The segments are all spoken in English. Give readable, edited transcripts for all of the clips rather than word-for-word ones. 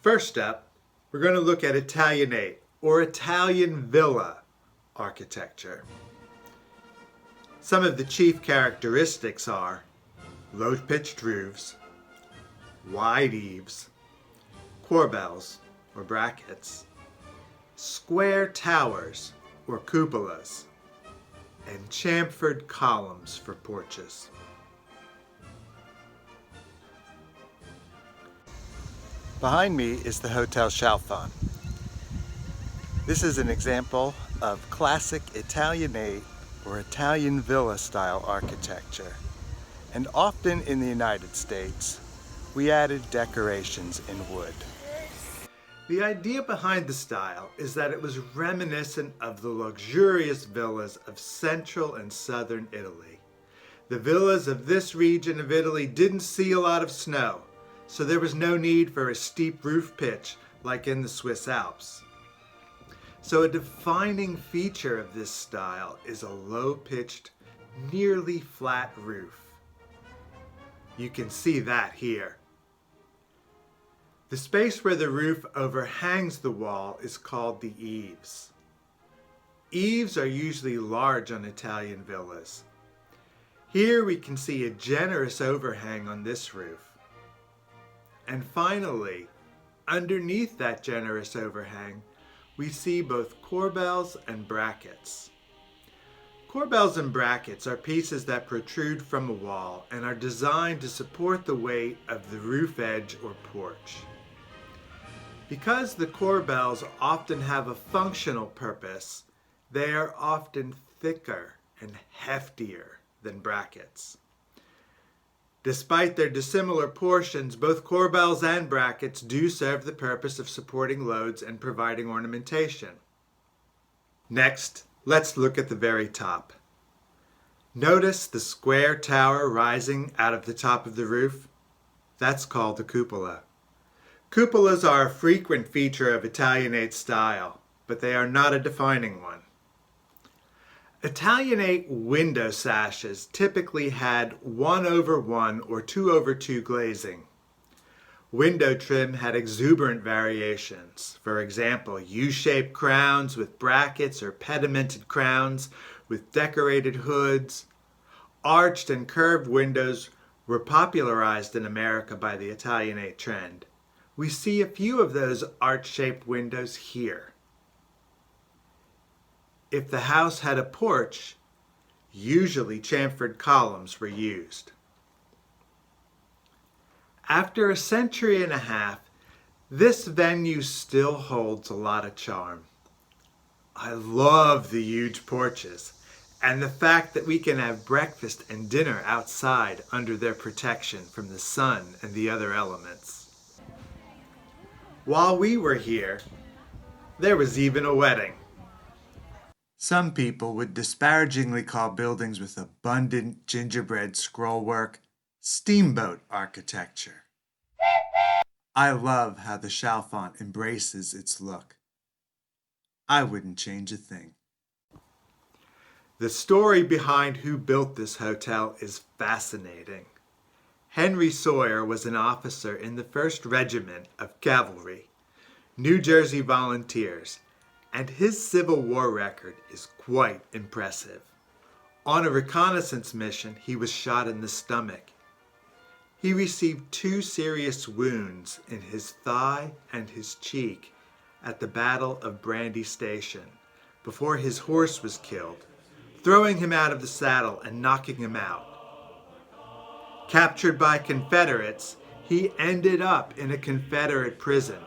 First up, we're going to look at Italianate, or Italian villa architecture. Some of the chief characteristics are low-pitched roofs, wide eaves, corbels or brackets, square towers or cupolas, and chamfered columns for porches. Behind me is the Hotel Chalfant. This is an example of classic Italianate or Italian villa style architecture. And often in the United States, we added decorations in wood. The idea behind the style is that it was reminiscent of the luxurious villas of central and southern Italy. The villas of this region of Italy didn't see a lot of snow, so there was no need for a steep roof pitch like in the Swiss Alps. So a defining feature of this style is a low-pitched, nearly flat roof. You can see that here. The space where the roof overhangs the wall is called the eaves. Eaves are usually large on Italian villas. Here we can see a generous overhang on this roof. And finally, underneath that generous overhang, we see both corbels and brackets. Corbels and brackets are pieces that protrude from a wall and are designed to support the weight of the roof edge or porch. Because the corbels often have a functional purpose, they are often thicker and heftier than brackets. Despite their dissimilar portions, both corbels and brackets do serve the purpose of supporting loads and providing ornamentation. Next, let's look at the very top. Notice the square tower rising out of the top of the roof? That's called a cupola. Cupolas are a frequent feature of Italianate style, but they are not a defining one. Italianate window sashes typically had 1/1 or 2/2 glazing. Window trim had exuberant variations. For example, U-shaped crowns with brackets or pedimented crowns with decorated hoods. Arched and curved windows were popularized in America by the Italianate trend. We see a few of those arch-shaped windows here. If the house had a porch, usually chamfered columns were used. After a century and a half, this venue still holds a lot of charm. I love the huge porches and the fact that we can have breakfast and dinner outside under their protection from the sun and the other elements. While we were here, there was even a wedding. Some people would disparagingly call buildings with abundant gingerbread scrollwork steamboat architecture. I love how the Chalfant embraces its look. I wouldn't change a thing. The story behind who built this hotel is fascinating. Henry Sawyer was an officer in the 1st Regiment of Cavalry, New Jersey Volunteers, and his Civil War record is quite impressive. On a reconnaissance mission, he was shot in the stomach. He received 2 serious wounds in his thigh and his cheek at the Battle of Brandy Station before his horse was killed, throwing him out of the saddle and knocking him out. Captured by Confederates, he ended up in a Confederate prison.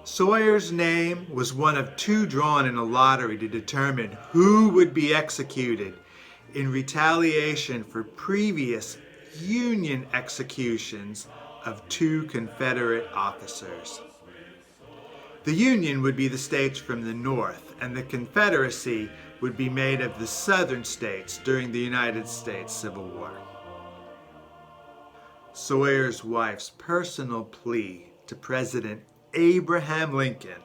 Sawyer's name was one of 2 drawn in a lottery to determine who would be executed in retaliation for previous Union executions of 2 Confederate officers. The Union would be the states from the North, and the Confederacy would be made of the Southern states during the United States Civil War. Sawyer's wife's personal plea to President Abraham Lincoln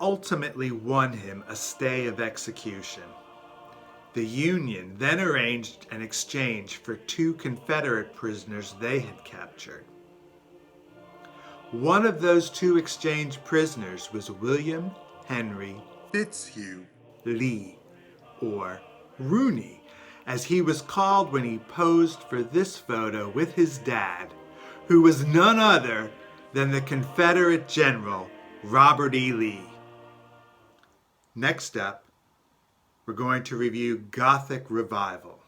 ultimately won him a stay of execution. The Union then arranged an exchange for 2 Confederate prisoners they had captured. One of those two exchanged prisoners was William Henry Fitzhugh Lee, or Rooney, as he was called when he posed for this photo with his dad, who was none other than the Confederate General Robert E. Lee. Next up, we're going to review Gothic Revival.